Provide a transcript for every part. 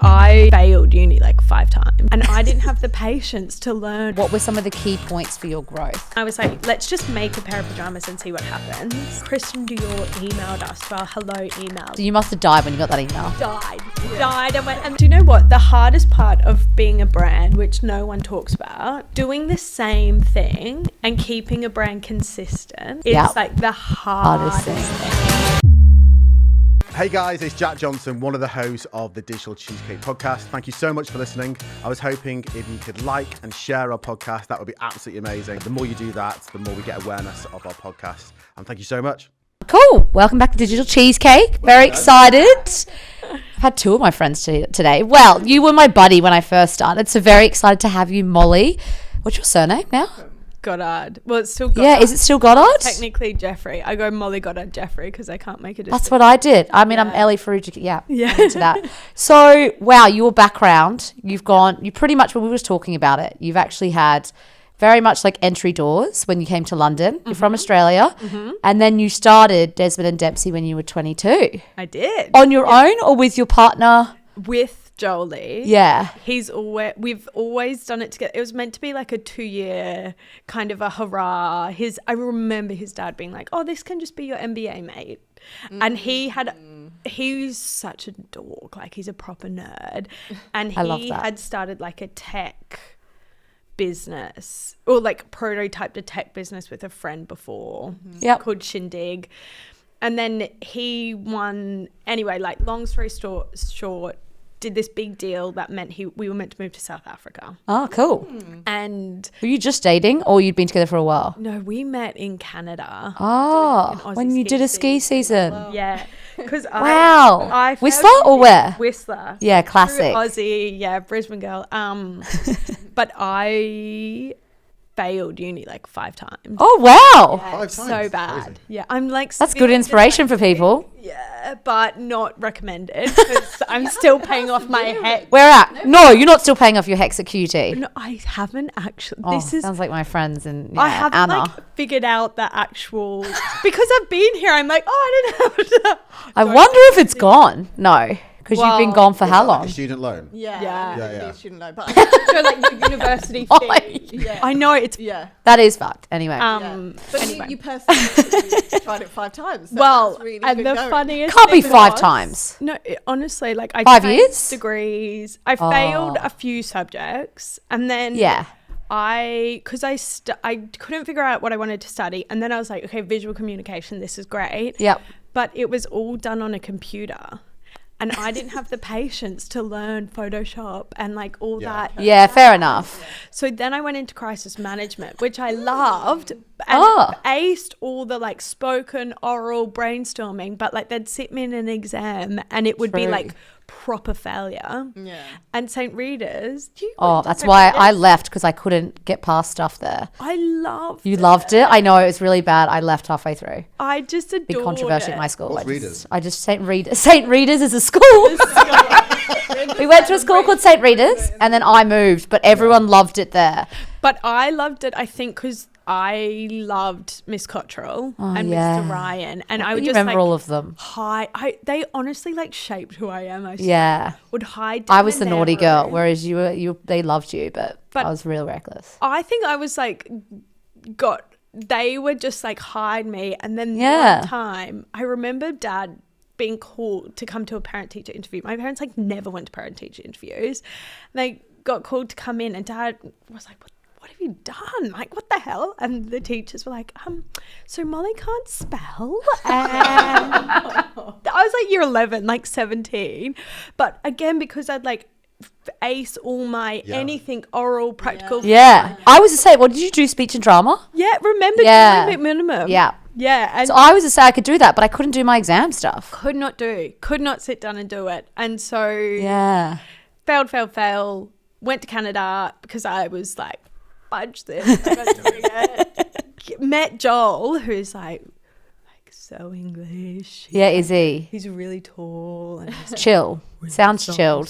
I failed uni like 5 times and I didn't have the patience to learn. What were some of the key points for your growth? I was like, let's just make a pair of pajamas and see what happens. Kristen Dior emailed us for our hello email. So you must have died when you got that email. Died and went, and do you know what? The hardest part of being a brand, which no one talks about, doing the same thing and keeping a brand consistent is like the hardest thing. Hey guys, it's Jack Johnson, one of the hosts of the Digital Cheesecake podcast. Thank you so much for listening. I was hoping if you could like and share our podcast, that would be absolutely amazing. The more you do that, the more we get awareness of our podcast. And thank you so much. Cool. Welcome back to Digital Cheesecake. Very excited. I've had 2 of my friends today. Well, you were my buddy when I first started, so very excited to have you, Molly. What's your surname now? Goddard. Well, it's still Goddard. Yeah, is it still Goddard? Technically Jeffrey. I go Molly Goddard Jeffrey because I can't make a decision. That's what I did. I mean, I'm Ellie Faruji. Yeah. Into that. So, wow, your background, you pretty much, when we were talking about it, you've actually had very much like entry doors when you came to London. You're from Australia. And then you started Desmond Dempsey when you were 22. I did. On your own or with your partner? With Jolie. Yeah. We've always done it together. It was meant to be like a 2-year kind of a hurrah. I remember his dad being like, oh, this can just be your MBA mate. And he's such a dork. Like, he's a proper nerd. And he had started like a tech business, or like prototyped a tech business with a friend before called Shindig. And then he won, anyway, like long story short, did this big deal that meant we were meant to move to South Africa. Oh, cool. And were you just dating or you'd been together for a while? No, we met in Canada. Oh, when you did a ski season. Wow. Yeah. Because I Whistler or where? Whistler. Yeah, classic. Aussie, yeah, Brisbane girl. But I failed uni like 5 times. Oh, wow. Yeah, 5 times. So bad. Crazy. Yeah, I'm like... That's good inspiration for people. Yeah, but not recommended because I'm still paying off my HECS. Where at? No, you're not still paying off your HECS at QT. No, I haven't actually. Oh, sounds like my friends and I haven't Anna. Figured out the actual... Because I've been here, I'm like, I didn't have to... I wonder if it's gone. No. Because you've been gone for how long? Like a student loan. Yeah. Student loan, but so like the university fee. Yeah. I know it's that is fucked. Anyway, but anyway. You personally tried it 5 times. So well, really and the going. funniest can't be thing 5 times. No, honestly, like I 5 years degrees. I failed a few subjects, and then I couldn't figure out what I wanted to study, and then I was like, okay, visual communication, this is great. Yep. But it was all done on a computer. And I didn't have the patience to learn Photoshop and like all that. Yeah, fair enough. So then I went into crisis management, which I loved and aced all the like spoken, oral brainstorming, but like they'd sit me in an exam and it would be like proper failure. Yeah. And St. Rita's. That's why I left, because I couldn't get past stuff there. I loved You loved it? I know, it was really bad. I left halfway through. I just adored Big controversy it. at my school. What's Rita's? St. Rita's is a school. We went to a school called St. Rita's and then I moved, but everyone loved it there. But I loved it, I think, because I loved Miss Cottrell and Mr. Ryan, and I would just remember like all of them. They honestly like shaped who I am. Would hide. I was the naughty girl, whereas they loved you, but I was real reckless. I think I was like they would just like hide me, and then one time I remember Dad being called to come to a parent-teacher interview. My parents like never went to parent-teacher interviews. They got called to come in, and Dad was like, what have you done? Like, what the hell? And the teachers were like, so Molly can't spell. And I was like year 11, like 17. But again, because I'd like ace all my anything oral, practical. Yeah. I was to say, did you do speech and drama? Yeah, remember doing minimum. Yeah. Yeah. And so I was to say I could do that, but I couldn't do my exam stuff. Could not sit down and do it. And so failed. Went to Canada because I was like, fudge this. I'm not doing it. Met Joel, who's like so English. Yeah, is he? He's really tall and chill. Sounds chilled.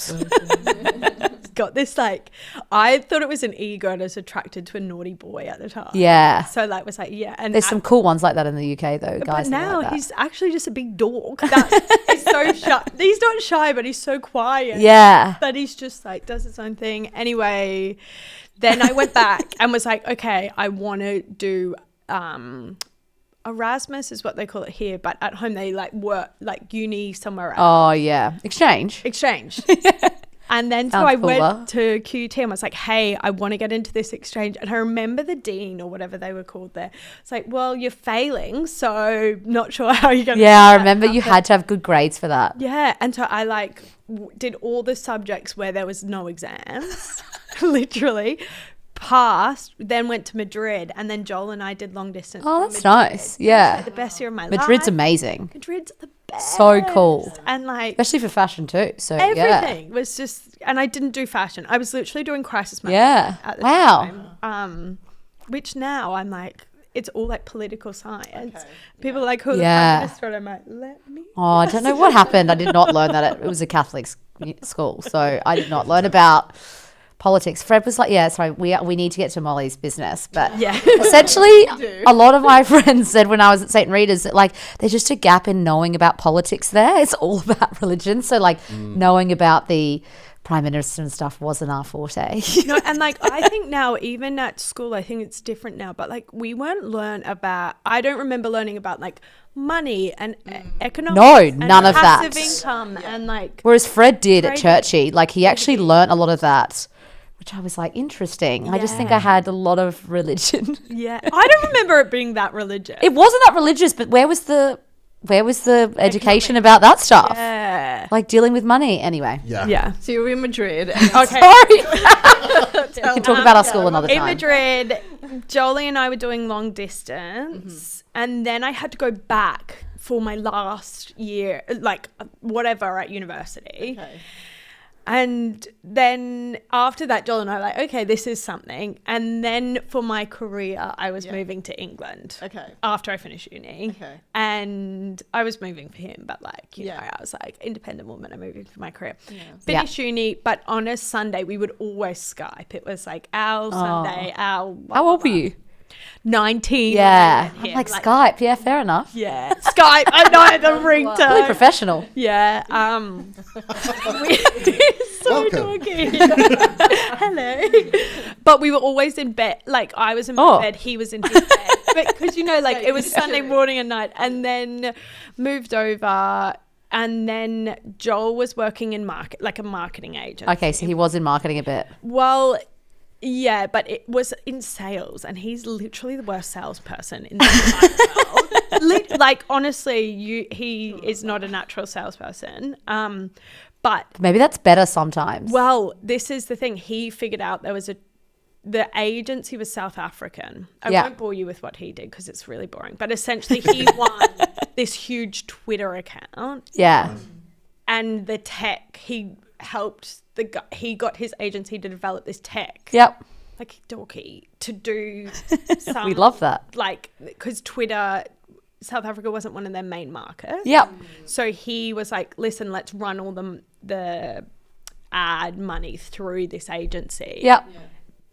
got this like, I thought it was an ego and I was attracted to a naughty boy at the time. Yeah. So like was like, yeah. And There's some cool ones like that in the UK though, guys. But now like that. he's actually just a big dog. He's so shy. He's not shy, but he's so quiet. Yeah. But he's just like does his own thing. Anyway, then I went back and was like, okay, I want to do Erasmus is what they call it here, but at home they like work like uni somewhere else. Oh yeah, exchange. And then so Sounds I cooler. went to QT and was like, hey, I want to get into this exchange. And I remember the dean or whatever they were called there. It's like, well, you're failing, so not sure how you're going to I remember you had to have good grades for that. Yeah. And so I like did all the subjects where there was no exams, literally. Passed, then went to Madrid, and then Joel and I did long distance. Oh, that's Madrid. nice. Yeah. The best year of my life. Madrid's amazing. Madrid's the best. So cool. And like Especially for fashion too. So everything was just, and I didn't do fashion. I was literally doing crisis management. Yeah. At the Wow. time. Which now I'm like, it's all like political science. People are like, who Yeah. the feminist? I'm like, let me. Oh, I don't know what happened. I did not learn that. It was a Catholic school, so I did not learn about politics. Fred was like, yeah, sorry, we need to get to Molly's business. But Yeah. essentially, a lot of my friends said when I was at St. Rita's that like there's just a gap in knowing about politics there. It's all about religion. So like knowing about the Prime Minister and stuff wasn't our forte. No, and like I think now, even at school, I think it's different now. But like we weren't learned about. I don't remember learning about like money and economics. No, and none of that. passive income and like. Whereas Fred did at Trading. Churchy, like he actually learnt a lot of that, which I was like, interesting. I just think I had a lot of religion. Yeah, I don't remember it being that religious. It wasn't that religious, but where was the education about that stuff? Yeah. Like dealing with money. Anyway. Yeah. So you were in Madrid. Okay. Sorry. We can talk about our school another In time. Madrid, Jolie and I were doing long distance, and then I had to go back for my last year, like whatever at university. Okay. And then after that, Joel and I were like, okay, this is something. And then for my career, I was moving to England. Okay. After I finished uni. Okay. And I was moving for him, but like, you know, I was like, independent woman, I'm moving for my career. Yeah. Finished uni, but on a Sunday, we would always Skype. It was like our Sunday, our... How old were you? 19. Yeah. And I'm like Skype. Yeah, fair enough. Yeah. Skype. I know, the ringtone. Really professional. Yeah. So Welcome. talking. Hello. But we were always in bed. Like I was in my bed, he was in his bed. Because you know, like it was Sunday morning and night, and then moved over. And then Joel was working in a marketing agent. Okay, so he was in marketing a bit. Well, yeah, but it was in sales, and he's literally the worst salesperson in the entire world. Like honestly, he is not a natural salesperson. But Maybe that's better sometimes. well, this is the thing. He figured out the agency was South African. I won't bore you with what he did because it's really boring. But essentially, he won this huge Twitter account. Yeah. And the tech, he helped he got his agency to develop this tech. Yep. Like dorky to do some, We love that. like because Twitter, South Africa wasn't one of their main markets. Yep. So he was like, listen, let's run all the ad money through this agency. Yep.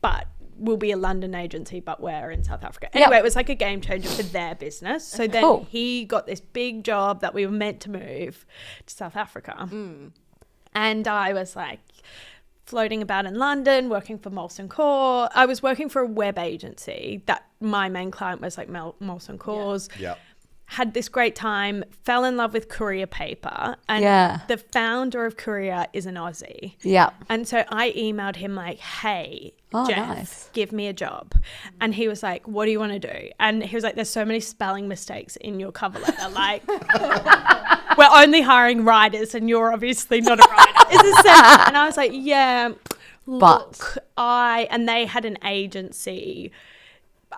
But we'll be a London agency, but we're in South Africa. Anyway, it was like a game changer for their business. So then he got this big job that we were meant to move to South Africa. And I was like floating about in London, working for Molson Coors. I was working for a web agency that my main client was like Molson Coors. Yeah. Had this great time, fell in love with Courier Paper. And the founder of Courier is an Aussie. Yeah. And so I emailed him like, hey, Jeff, nice. give me a job. And he was like, what do you want to do? And he was like, there's so many spelling mistakes in your cover letter. Like, we're only hiring writers and you're obviously not a writer. And I was like, yeah, look, and they had an agency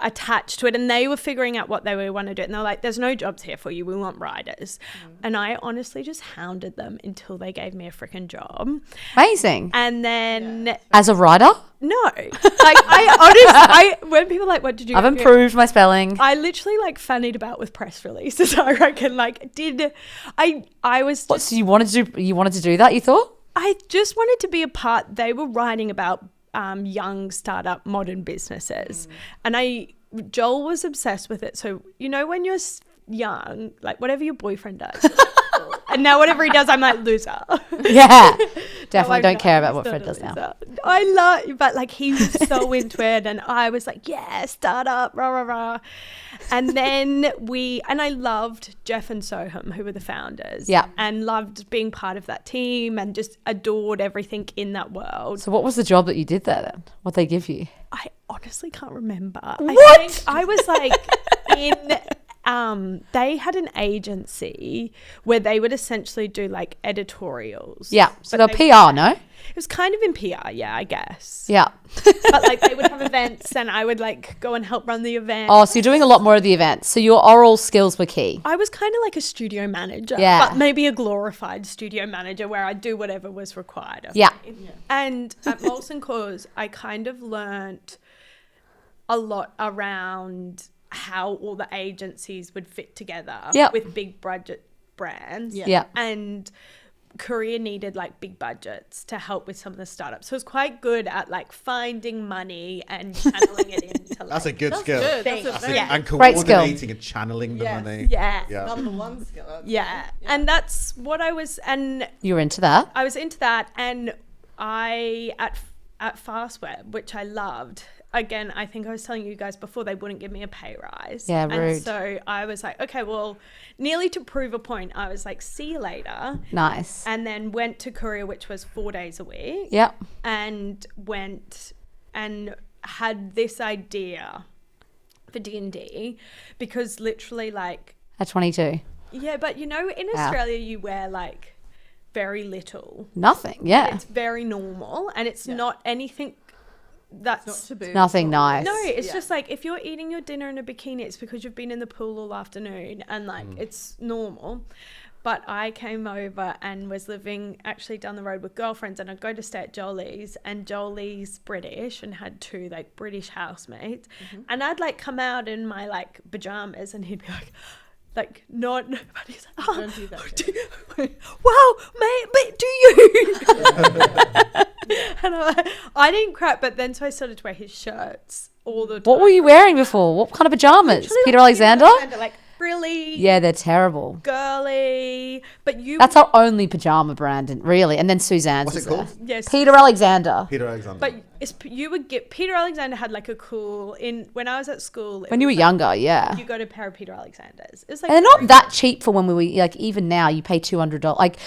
attached to it, and they were figuring out what they would want to do, and they're like, there's no jobs here for you, we want writers. And I honestly just hounded them until they gave me a freaking job. Amazing. And then As a writer, no, like I honestly, when people are like, what did you I've do? improved my spelling. I literally like fannied about with press releases. I reckon I was What, so you wanted to do that, you thought? I just wanted to be a part. They were writing about young startup modern businesses, and Joel was obsessed with it. So when you're young, like whatever your boyfriend does, and now whatever he does, I'm like loser. Yeah, definitely don't care about what Fred does now. I love, but like he was so into it, and I was like, yeah, startup, rah rah rah. And then I loved Jeff and Soham, who were the founders. Yeah. And loved being part of that team and just adored everything in that world. So what was the job that you did there then? What'd they give you? I honestly can't remember. What? I think I was like they had an agency where they would essentially do like editorials. Yeah. So But they're PR, no? It was kind of in PR, yeah, I guess. Yeah. But like they would have events and I would like go and help run the event. Oh, so you're doing a lot more of the events. So your oral skills were key. I was kind of like a studio manager, Yeah. but maybe a glorified studio manager where I'd do whatever was required of Yeah. me. And at Molson Coors, I kind of learnt a lot around how all the agencies would fit together Yep. with big budget brands. Yeah. Yeah. And Korea needed like big budgets to help with some of the startups. So it was quite good at like finding money and channeling it into like, That's a good skill. Good. things. That's a Yeah. And Great skill. coordinating and channeling the Yes. money. Yeah. Yeah. number one skill. Yeah. And that's what I was, and You were into that? I was into that, and I at Fastweb, which I loved. Again, I think I was telling you guys before, they wouldn't give me a pay rise. Yeah, And rude. so I was like, okay, well, nearly to prove a point, I was like, see you later. Nice. And then went to Korea, which was 4 days a week. Yep. And went and had this idea for D&D because literally like, At 22. yeah, but in Wow. Australia you wear like very little. Nothing. Yeah. It's very normal and it's not anything that's Not taboo. Nothing nice. no, it's Yeah. just like if you're eating your dinner in a bikini, it's because you've been in the pool all afternoon and like it's normal. But I came over and was living actually down the road with girlfriends, and I'd go to stay at Jolie's, and Jolie's British and had 2 like British housemates, and I'd like come out in my like pajamas and he'd be like not nobody's like, oh, Don't do that, wow, mate, but do you? And I didn't crap, but then so I started to wear his shirts all the time. What were you wearing before? What kind of pajamas? Literally, Peter like, Alexander? like frilly, Yeah, they're terrible. girly, but you That's our only pajama brand, really. And then Suzanne's. What's is it called? there. yes, Peter Alexander. Peter Alexander. but you would get Peter Alexander had like a cool when I was at school. When you were younger, yeah. you got a pair of Peter Alexanders. It's like And they're not that cheap for when we were, like, even now you pay $200, like,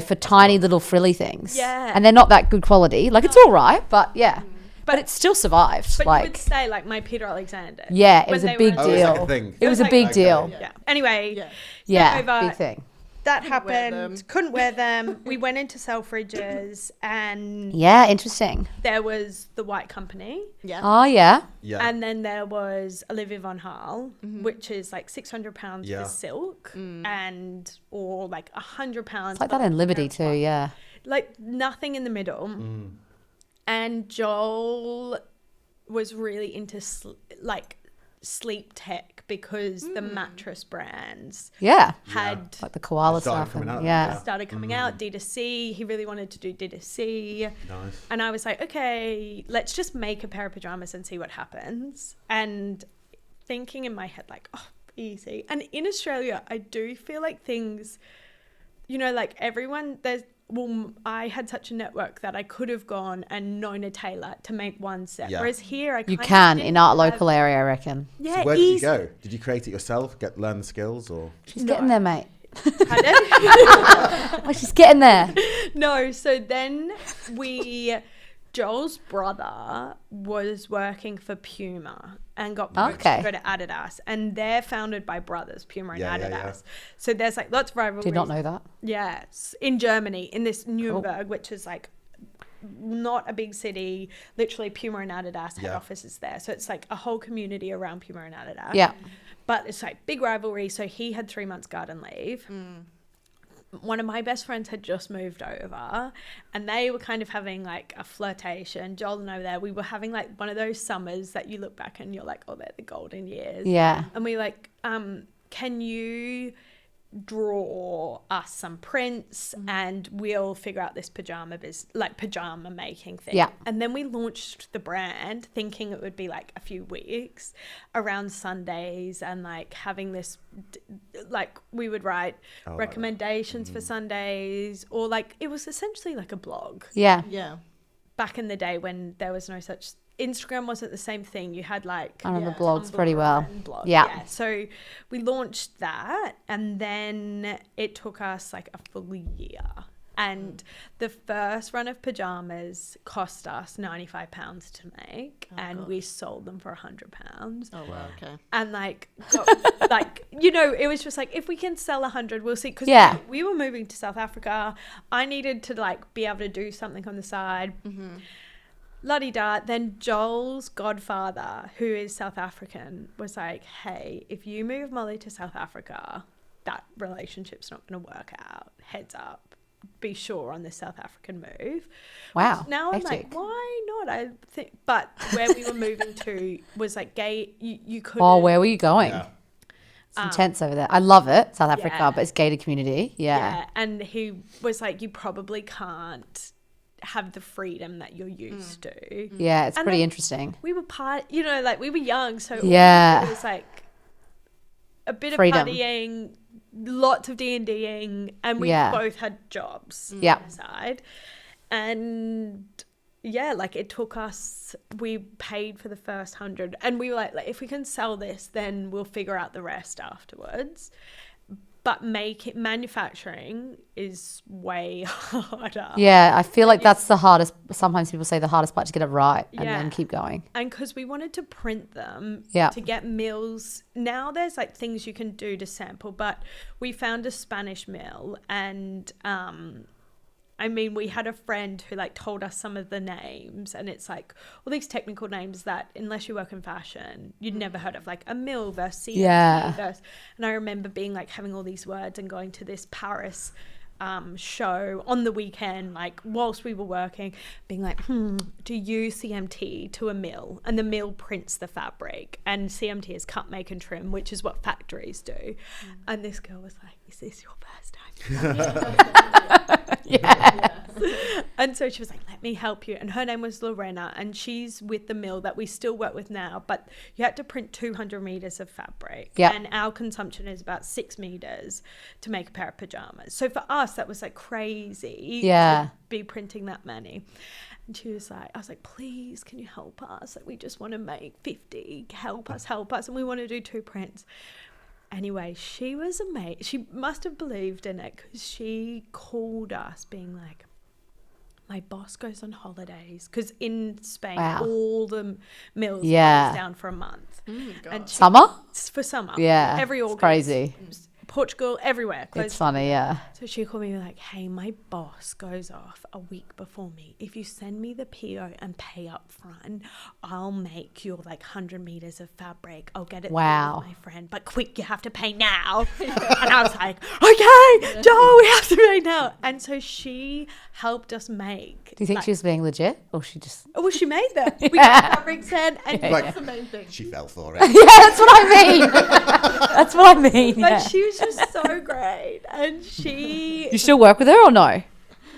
for tiny little frilly things. Yeah. And they're not that good quality. Like, it's all right, but yeah. But it still survived. But like, you would say like my Peter Alexander. yeah, it when was a they big were- Oh, it was like deal. a thing. It was a like- big Okay. deal. Yeah. Anyway, Yeah. Yeah, over. big thing. that wear them. happened. Couldn't wear them. We went into Selfridges, and Yeah, interesting. there was the White Company. Yeah. Oh, yeah. Yeah. And then there was Olivia von Hall, which is like £600 Yeah. for silk, and or like £100. It's like that in Liberty too, yeah. Like nothing in the middle. And Joel was really into sleep tech because the mattress brands Yeah. had Like the koala Started stuff. coming And, out, yeah. started coming out. D2C, he really wanted to do D2C. Nice. And I was like, okay, let's just make a pair of pajamas and see what happens. And thinking in my head, like, oh, easy. And in Australia, I do feel like things, like everyone, I had such a network that I could have gone and known a tailor to make one set. Yeah. Whereas here, I You kind of can didn't in our have- local area, I reckon. Yeah, So where did you easy. go? Did you create it yourself? Learn the skills, or? She's getting there, mate. Pardon? Oh, she's getting there. No, so then Joel's brother was working for Puma and got poached Okay. to go to Adidas, and they're founded by brothers, Puma and Yeah, Adidas. yeah, yeah. So there's like lots of rivalries. Did not know that. Yes, in Germany, in this Nuremberg, which is like not a big city. Literally, Puma and Adidas head Yeah. offices there, so it's like a whole community around Puma and Adidas. Yeah. But it's like big rivalry. So he had 3 months garden leave. One of my best friends had just moved over, and they were kind of having like a flirtation. Joel and I were there. We were having like one of those summers that you look back and you're like, oh, they're the golden years. Yeah. And we like, can you draw us some prints and we'll figure out this pajama making thing. Yeah. And then we launched the brand thinking it would be like a few weeks around Sundays, and like having this, like we would write recommendations for Sundays, or like it was essentially like a blog. Yeah. Yeah. Back in the day when there was no such, Instagram wasn't the same thing. You had like, I remember Tumblr blogs pretty well. and blog. Yeah. So we launched that, and then it took us like a full year. And the first run of pajamas cost us £95 to make, and we sold them for £100. Oh, wow. Okay. And like, like, you know, it was just like, if we can sell 100, we'll see. Because we were moving to South Africa. I needed to like be able to do something on the side. La-di-da. Then Joel's godfather, who is South African, was like, hey, if you move Molly to South Africa, that relationship's not going to work out. Heads up. Be sure on the South African move. Wow. Which now I'm like, why not? I think, but where we were moving to was like gay. You couldn't. Oh, where were you going? Yeah. It's intense over there. I love it, South Africa, Yeah. but it's gated community. Yeah. And he was like, you probably can't have the freedom that you're used to. Yeah, it's And pretty then interesting. We were you know, like we were young, so Yeah. it was like a bit Freedom. of partying, lots of D&Ding, and we Yeah. both had jobs Yeah. on the side. And yeah, like it took us, we paid for the first 100, and we were like, if we can sell this, then we'll figure out the rest afterwards. But manufacturing is way harder. Yeah, I feel like that's the hardest. Sometimes people say the hardest part to get it right and Yeah. then keep going. And because we wanted to print them Yeah. to get mills. Now there's like things you can do to sample, but we found a Spanish mill, and I mean, we had a friend who like told us some of the names, and it's like all these technical names that unless you work in fashion, you'd never heard of, like a mill versus CNC Yeah. versus. And I remember being like having all these words and going to this Paris show on the weekend, like whilst we were working, being like, do you CMT to a mill, and the mill prints the fabric, and CMT is cut, make and trim, which is what factories do. And this girl was like, is this your first time? Yeah. And so she was like, let me help you. And her name was Lorena, and she's with the mill that we still work with now, but you had to print 200 meters of fabric. Yeah. And our consumption is about 6 meters to make a pair of pajamas. So for us, that was like crazy. Yeah. To be printing that many. And she was like, I was like, please, can you help us? Like, we just want to make 50. Help us. And we want to do 2 prints. Anyway, she was amazing. She must have believed in it, because she called us being like, my boss goes on holidays, because in Spain, Wow. all the mills Yeah. close down for a month. And Summer? for summer. Yeah. Every It's August. crazy. Portugal, everywhere. It's funny, yeah. So she called me like, hey, my boss goes off a week before me. If you send me the PO and pay up front, I'll make your like 100 meters of fabric. I'll get it Wow. through with my friend. But quick, you have to pay now. And I was like, okay, Joel, we have to pay now. And so she helped us make. Do you think like, she was being legit, or she just? Oh, well, she made them. We got fabrics in, and Like, Amazing. she fell for it. Yeah, that's what I mean. That's what I mean. but Yeah. she was just so great. And You still work with her or no?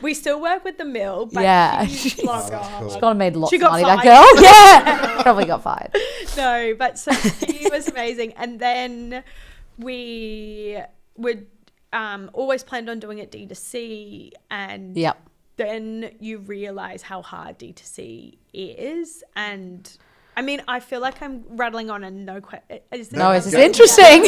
we still work with the mill, but Yeah. she's long gone. She's gone and made lots She of got money, that fired. girl. Yeah. Probably got fired. No, but so she was amazing. And then we would always planned on doing it D2C, and Yep. then you realize how hard D2C is. And I mean, I feel like I'm rattling on and no question. No, it's just Yeah. interesting.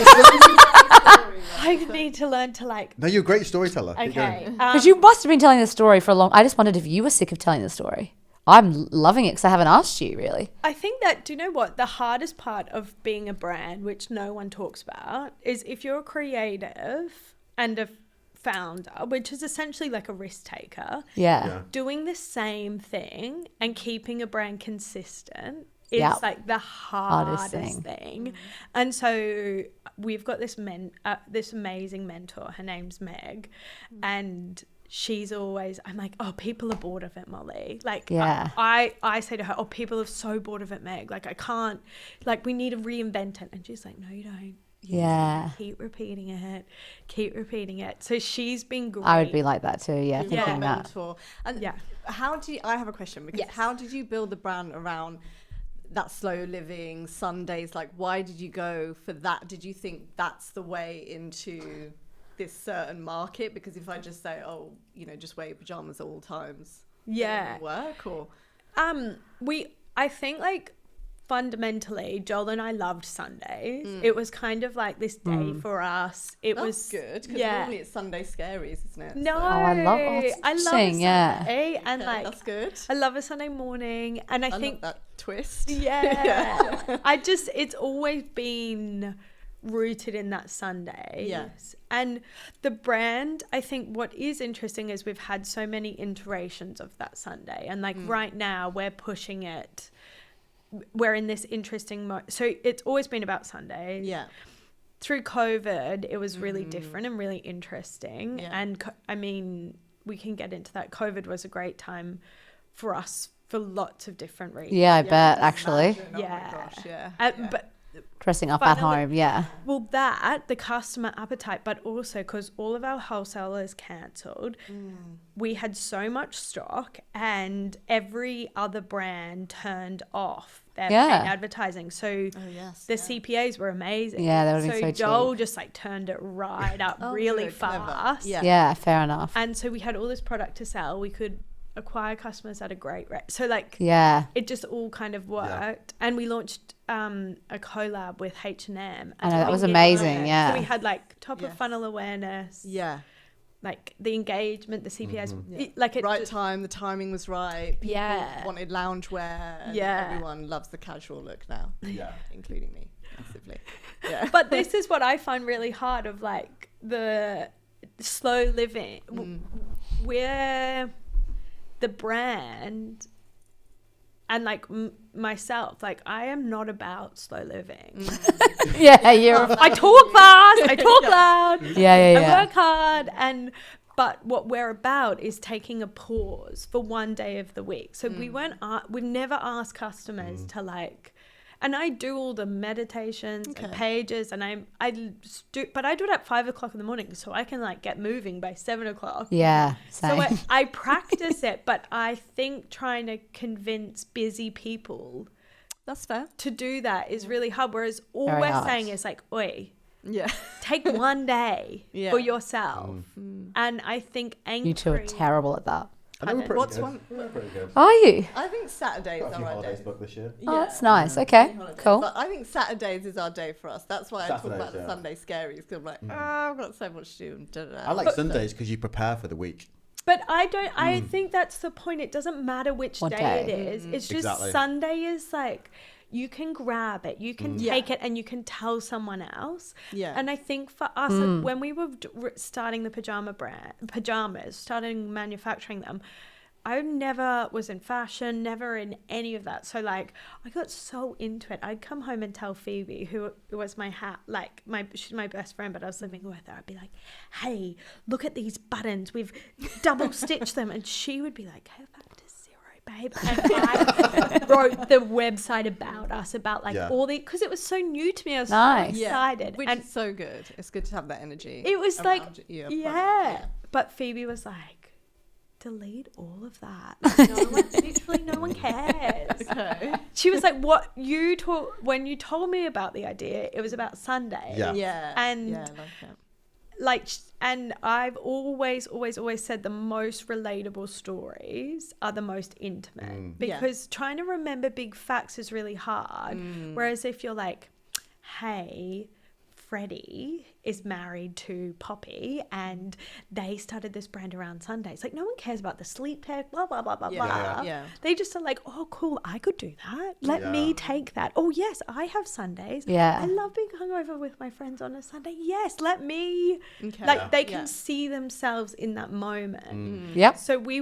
I need to learn to like. No, you're a great storyteller. Keep Okay. going. Because you must have been telling this story for a long. I just wondered if you were sick of telling the story. I'm loving it because I haven't asked you really. I think that, do you know what? The hardest part of being a brand, which no one talks about, is if you're a creative and a founder, which is essentially like a risk taker, Yeah. doing the same thing and keeping a brand consistent is Yeah. like the hardest Hardest thing. And so we've got this this amazing mentor. Her name's Meg, and she's always, I'm like, oh, people are bored of it, Molly. Like, Yeah. I say to her, oh, people are so bored of it, Meg. Like, I can't, like, we need to reinvent it. And she's like, no, you don't. Yeah. Keep repeating it. So she's been great. I would be like that too. Yeah. You're Thinking a that. mentor. And Yeah. I have a question, because Yes. how did you build the brand around that slow living Sundays? Like, why did you go for that? Did you think that's the way into this certain market? Because if I just say, oh, just wear your pajamas at all times, Yeah. it won't work, or I think like fundamentally Joel and I loved Sundays. It was kind of like this day for us. It that's was good, because yeah. normally it's Sunday scaries, isn't it? No, So- I love a interesting, yeah. Sunday, and Okay, like that's good. I love a Sunday morning, and I think love that twist. yeah, it's always been rooted in that Sunday. Yes. And the brand, I think what is interesting is we've had so many iterations of that Sunday, and like right now we're pushing it. We're in this interesting so it's always been about Sundays. Yeah. Through COVID, it was really different and really interesting. Yeah. And I mean, we can get into that. COVID was a great time for us for lots of different reasons. Yeah, I bet, just actually. imagine. Oh Yeah. my gosh, yeah. But Dressing up at Finally- home, yeah. well, the customer appetite, but also because all of our wholesalers cancelled, we had so much stock, and every other brand turned off their paid advertising. So Oh yes. the CPAs were amazing. Yeah, they would've been so Joel cheap. just like turned it right up Oh, really good, clever. fast. Yeah. Yeah, fair enough. And so we had all this product to sell. We could acquire customers at a great rate. So like Yeah. it just all kind of worked. And we launched a collab with H&M. I know, that was So amazing, yeah. So we had like top of Yes. funnel awareness, Yeah. like the engagement, the CPAs, Yeah. like it Right just, time, the timing was right. People Yeah. wanted loungewear. And Yeah. everyone loves the casual look now. Yeah. Including me, massively. Yeah. But this is what I find really hard of like the slow living. We're the brand, and like myself, like I am not about slow living. Yeah, you're. I talk fast, I talk loud, Yeah, I yeah. work hard, but what we're about is taking a pause for one day of the week. So we never ask customers to like, and I do all the meditations and pages, and I do it at 5 o'clock in the morning, so I can like get moving by 7 o'clock. Yeah, So same. I practice it, but I think trying to convince busy people That's fair. to do that is really hard. Whereas all Very we're hard. saying is like, oi, Yeah. take one day Yeah. for yourself. And I think anchoring. You two are terrible at that. I think we're pretty What's good. one? We're pretty good. Are you? I think Saturdays Got a are few our holidays day. booked this year. Oh, that's nice. Okay, cool. But I think Saturdays is our day for us. That's why I talk Saturdays, about the yeah. Sunday scaries, because I'm like, I've got so much to do. And da-da-da. I like Sundays because you prepare for the week. But I think that's the point. It doesn't matter which What day day? it is. It's just Exactly. Sunday is like, you can grab it, you can take it, and you can tell someone else. Yeah. And I think for us, when we were starting the pajamas, starting manufacturing them, I never was in fashion, never in any of that. So like, I got so into it. I'd come home and tell Phoebe, who was my she's my best friend, but I was living with her. I'd be like, hey, look at these buttons. We've double stitched them. And she would be like, go back to zero, babe. And I wrote the website about us, about like all the, because it was so new to me. I was Nice. so excited. Which and is so good. It's good to have that energy. it was like, around your yeah. product. But Phoebe was like, delete all of that. Like, literally no one cares. Okay. She was like, what when you told me about the idea, it was about Sunday. Yeah. Yeah. And yeah, I like that. like, and I've always said the most relatable stories are the most intimate, because trying to remember big facts is really hard. Whereas if you're like, hey, Freddie is married to Poppy and they started this brand around Sundays. Like, no one cares about the sleep tech, blah, blah, blah, blah, blah. Yeah. They just are like, oh, cool, I could do that. Let me take that. Oh, yes, I have Sundays. Yeah. I love being hungover with my friends on a Sunday. Yes, let me. Okay. Like, they can see themselves in that moment. Yep. So we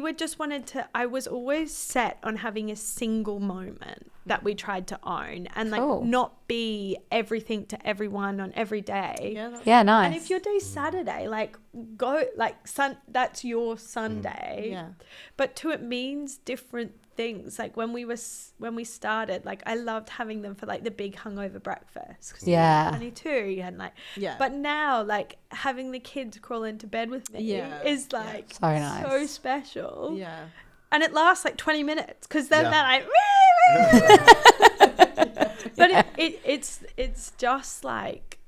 I was always set on having a single moment that we tried to own and like Cool. not be everything to everyone on every day. Yeah, that's Yeah, nice. And if your day's Saturday, like go like that's your Sunday. Yeah. But to it means different things. Like when we started, like I loved having them for like the big hungover breakfast. 'Cause Yeah. you're 22 and like. Yeah. But now, like having the kids crawl into bed with me is like So nice. so special. Yeah. And it lasts like 20 minutes because then Yeah. they're like. But it's just like,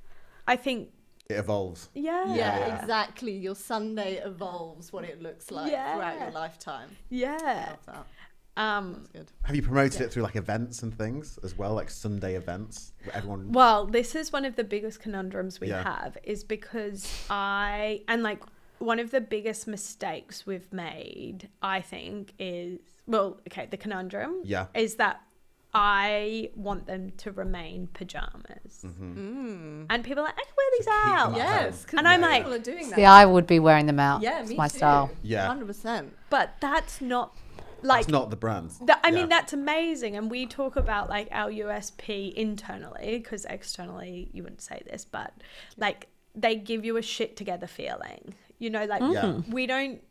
I think. It evolves. Yeah. Yeah, exactly. Your Sunday evolves what it looks like Yeah. throughout your lifetime. Yeah. Love that. Um. Good. Have you promoted it through like events and things as well, like Sunday events where everyone? Well, this is one of the biggest conundrums we Yeah. have, is because one of the biggest mistakes we've made, I think, is, the conundrum is that I want them to remain pajamas. And people are like, I can wear these out. Yes. And I'm like, people are doing that. See, I would be wearing them out. Yeah, It's me my too. style. Yeah. 100%. but that's not like. It's not the brand. I mean, that's amazing. And we talk about like our USP internally, because externally you wouldn't say this, but like they give you a shit together feeling. You know, like we don't,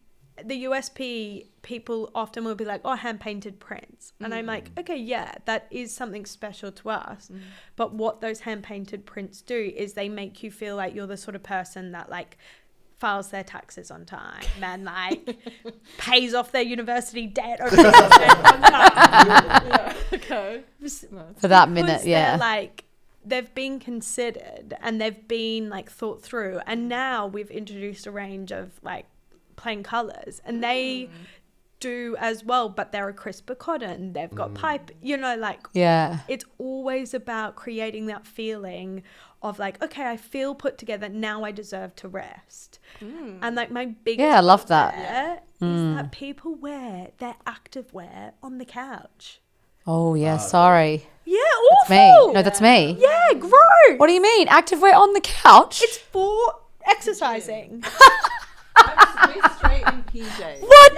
the USP, people often will be like, oh, hand painted prints. And I'm like, okay, yeah, that is something special to us. But what those hand painted prints do is they make you feel like you're the sort of person that like files their taxes on time and like pays off their university debt on time. Okay. For that minute, Because yeah. they're like, they've been considered and they've been like thought through. And now we've introduced a range of like plain colors, and they do as well, but they're a crisper cotton, they've got pipe, you know, like Yeah. it's always about creating that feeling of like, okay, I feel put together, now I deserve to rest. And like my biggest Yeah, I love that. fear is that people wear their active wear on the couch. Oh, yeah, sorry. Yeah, That's me. awful. No, that's me. Yeah, gross. What do you mean? Activewear on the couch? It's for exercising. We're straight in PJs. What?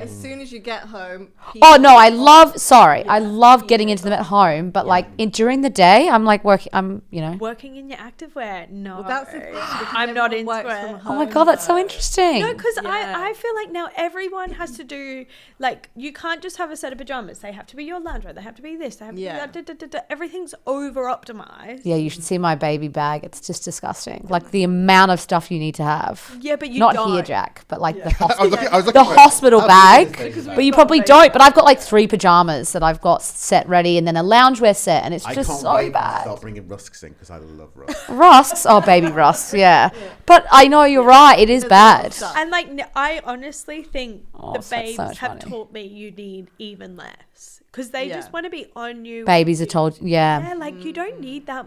As soon as you get home. Oh no, I love getting into them at home, but like during the day, I'm like working. I'm Working in your activewear? No. Well, that's the thing. because I'm not everyone into works it. from Oh home, my god, that's so though. interesting. No, because Yeah. I feel like now everyone has to do, like, you can't just have a set of pajamas. They have to be your loungewear. They have to be this. They have to be that. Da, da, da, da. Everything's over optimized. Yeah, you should see my baby bag. It's just disgusting. Like the amount of stuff you need to have. Yeah, but you Not don't. here, Jack, but like the I was looking the for it. hospital How big is bag. this baby But you probably don't. But I've got like 3 pajamas that I've got set ready, and then a loungewear set, and it's I just can't so wait to bad. start bringing rusks in because I love rusks. Rusks, oh baby rusks, yeah. But I know you're right. It is bad. And like, I honestly think Oh, the so that's babes so much have money. taught me you need even less, because they just want to be on you. Babies are told, Yeah, like you don't need that.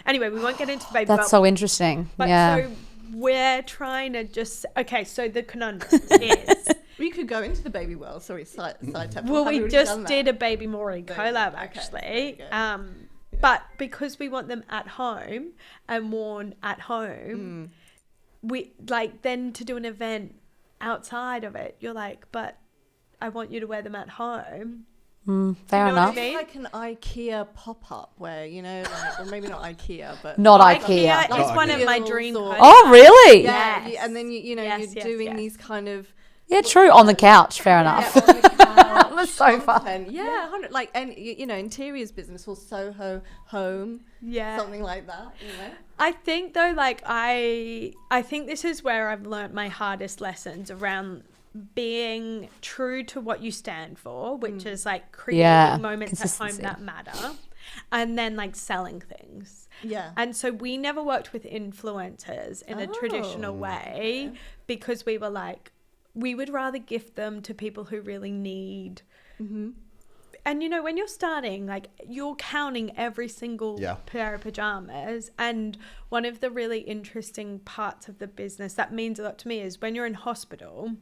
Anyway, we won't get into the baby. That's so interesting. But Yeah. so we're trying to just so the conundrum is. We could go into the baby world. Sorry, side tap. Well, Have we already just done that? did a Baby Maury collab Okay, actually. there you go. But because we want them at home and worn at home, we like then to do an event outside of it. You're like, but I want you to wear them at home. Fair You know what I enough. mean? Like an IKEA pop-up where, like, or maybe not IKEA, but Not IKEA IKEA. is Not one of IKEA. my dream. Or- collabs. Oh, really? yeah, Yes. and then you're Yes, doing yes. these kind of Yeah, true. On the couch. Fair enough. on the couch That's so fun. content. Yeah, 100, like, and interiors business or Soho home, Yeah. something like that. I think though, like I think this is where I've learnt my hardest lessons around being true to what you stand for, which is like creating moments at home consistency. that matter, and then like selling things. Yeah. And so we never worked with influencers in a traditional way because we were like, we would rather gift them to people who really need. And when you're starting, like you're counting every single pair of pajamas. And one of the really interesting parts of the business that means a lot to me is when you're in hospital,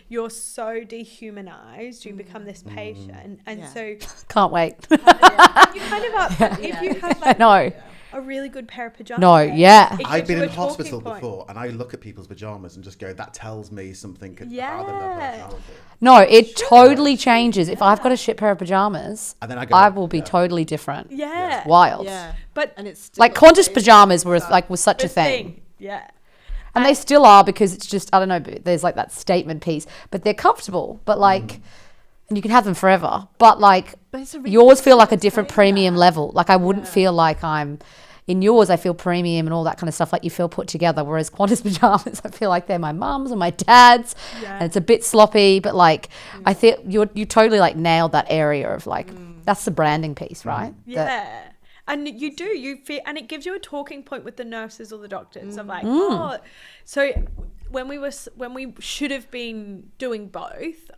you're so dehumanized, you become this patient. And so Can't wait. you kind of are, if you have like No. a really good pair of pajamas. No, yeah. it I've gives been you in a talking hospital point. before, and I look at people's pajamas and just go, that tells me something about them, their Yeah. personality. No, it totally changes. If I've got a shit pair of pajamas, And then I go, I will be totally different. Yeah. Wild. Yeah. But And it's still Like got Qantas the pajamas was such a the thing. Yeah. And they still are, because it's just, I don't know, there's like that statement piece, but they're comfortable, but like, and you can have them forever, but like yours feel like a different premium level. Like I wouldn't feel like in yours, I feel premium and all that kind of stuff, like you feel put together. Whereas Qantas pajamas, I feel like they're my mum's or my dad's, and it's a bit sloppy, but like I think you totally like nailed that area of like, that's the branding piece, right? Yeah. And you feel, and it gives you a talking point with the nurses or the doctors of like, oh, so when we should have been doing both,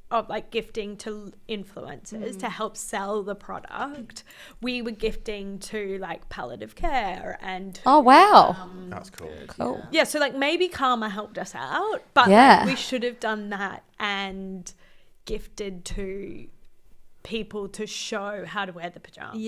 of like gifting to influencers to help sell the product, we were gifting to like palliative care and Oh wow, That's cool. cool. yeah, so like maybe Karma helped us out, but Yeah. like, we should have done that and gifted to people to show how to wear the pajamas.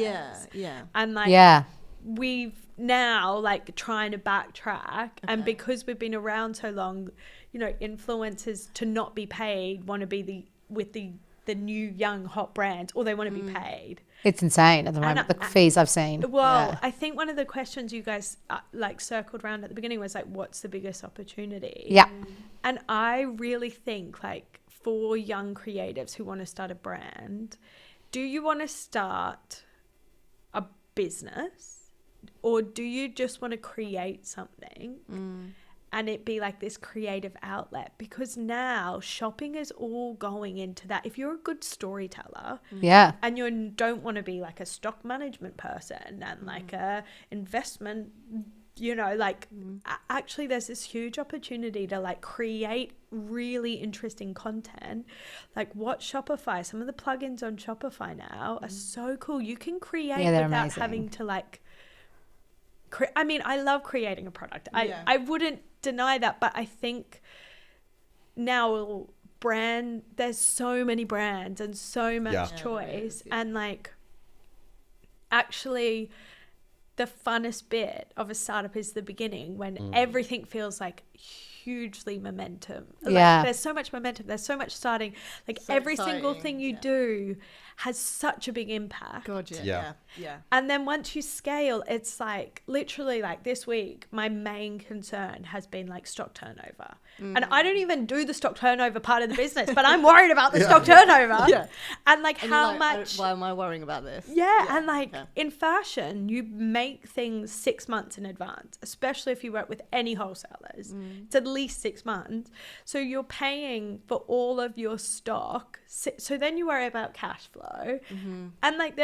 Yeah. And like Yeah, we've now like trying to backtrack, and because we've been around so long, you know, influencers to not be paid want to be with the new young hot brands, or they want to be paid. it's insane at the moment, the fees I've seen. Well, Yeah. I think one of the questions you guys like circled around at the beginning was like, what's the biggest opportunity? Yeah. And I really think like for young creatives who want to start a brand, do you want to start a business, or do you just want to create something and it be like this creative outlet? Because now shopping is all going into that. If you're a good storyteller Yeah. and you don't want to be like a stock management person and like a investment, you know, like actually there's this huge opportunity to like create really interesting content. Like what Shopify, some of the plugins on Shopify now are so cool. You can create Yeah, they're without amazing. having to like I mean, I love creating a product. I wouldn't deny that, but I think now there's so many brands and so much choice, and like actually the funnest bit of a startup is the beginning, when everything feels like hugely momentum. Yeah. Like, there's so much momentum, there's so much starting, like So every single exciting, thing you do has such a big impact. God, Yeah. yeah. And then once you scale, it's like literally like this week, my main concern has been like stock turnover. And I don't even do the stock turnover part of the business, but I'm worried about the stock turnover. Yeah. And like And how you're like, much. why am I worrying about this? Yeah, and like okay. in fashion, you make things 6 months in advance, especially if you work with any wholesalers. It's at least 6 months. So you're paying for all of your stock. So then you worry about cash flow. And like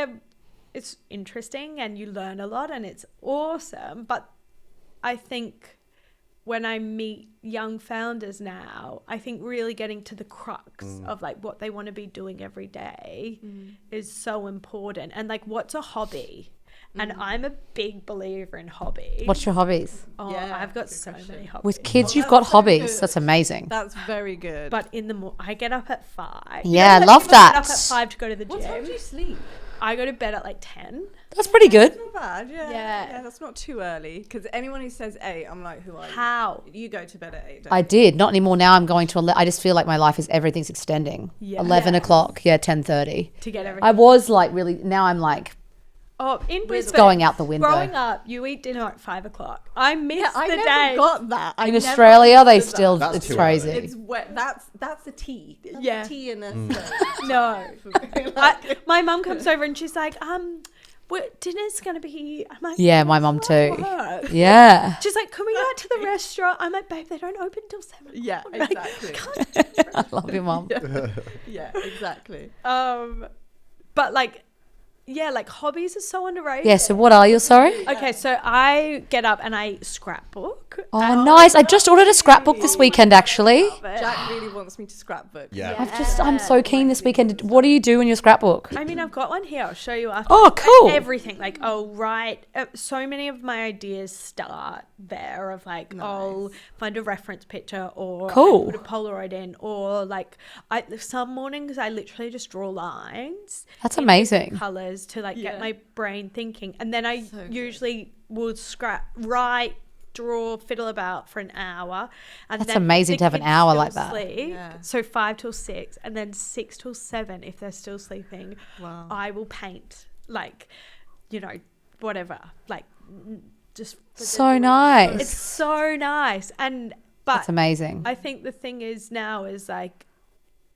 it's interesting and you learn a lot and it's awesome. But I think when I meet young founders now, I think really getting to the crux of like what they want to be doing every day is so important. And like, what's a hobby? And I'm a big believer in hobby. What's your hobbies? Oh, Yeah, I've got good so question. many hobbies. With kids, you've that's got so hobbies. good. That's amazing. That's very good. But in the morning, I get up at 5. Yeah, I like love people get up that. at 5 to go to the what time do gym. you sleep? I go to bed at like 10. That's pretty good. Not bad, yeah. Yeah. That's not too early. Because anyone who says 8, I'm like, who are you? How? You go to bed at 8, don't I you? did. Not anymore. Now I'm going to. I just feel like my life is everything's extending. Yeah. 11 o'clock. Yeah, 10:30. To get everything. I was like really. Now I'm like Oh, in Brisbane, going out the window. growing up, you eat dinner at 5 o'clock. I miss I the never day. got that. I In never Australia, they understood still. That's It's too crazy. early. It's wet. That's a tea. That's Yeah. a tea in a No. My mum comes over and she's like, dinner's going to be... I'm like, Yeah, my mum too. work. Yeah. She's like, can we go out to the restaurant? I'm like, babe, they don't open till 7 o'clock. Yeah, Like, exactly. I love your mum. Yeah, exactly. but like, yeah, like hobbies are so underrated. Yeah. So what are you? Sorry. Okay, so I get up and I scrapbook. Oh, nice. I just ordered a scrapbook this weekend, actually. Jack really wants me to scrapbook. Yeah. I'm so keen this weekend. What do you do in your scrapbook? I mean, I've got one here. I'll show you after. Oh, cool. Everything. Like, I'll write. So many of my ideas start there of like, I'll find a reference picture or Cool. I put a Polaroid in, or like, some mornings I literally just draw lines. That's in amazing. different colours to like get my brain thinking. And then I So good. usually would write, draw, fiddle about for an hour. And That's then amazing the to have an kids hour still like that. sleep, Yeah. so 5 till 6, and then 6 till 7 if they're still sleeping. Wow. I will paint, like, you know, whatever, like just for the So joy. nice. It's so nice. But That's amazing. I think the thing is now is like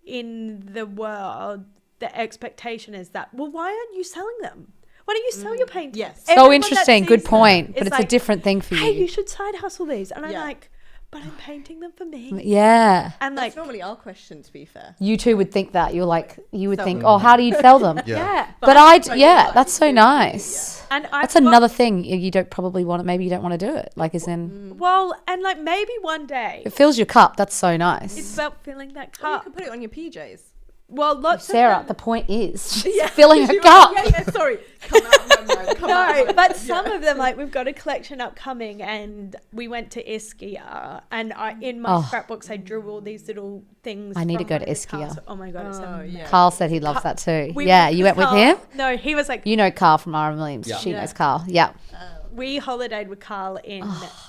in the world, the expectation is that, well, why aren't you selling them? Why don't you sell your paintings? Yes. So Everyone that interesting. Good sees point. them But is it's a like, different thing for hey, you. you should side hustle these. And I'm Yeah. like, but I'm painting them for me. Yeah. And That's like, normally our question, to be fair. You two would think that. You're like, you would Sell think, them. oh, how do you sell them? yeah. But that's so nice. And That's another thing you don't probably want. Maybe you don't want to do it. Like, as in, Well, and like maybe one day it fills your cup. That's so nice. it's about filling that Or you cup. could put it on your PJs. Well, lots Sarah, of them, the point is she's filling her She was cup. like, yeah, sorry. Come out of my mind. Come out of no, my but mind. some of them, like we've got a collection upcoming, and we went to Ischia, and in my scrapbooks I drew all these little things. I need to from go one to of the Ischia. castles. Oh my god, it's amazing. yeah. Carl said he loves that too. We Yeah, you went with Carl- him? No, he was like, You know Carl from R.M. Williams. Yeah. She Yeah. knows Carl. Yeah. we holidayed with Carl in.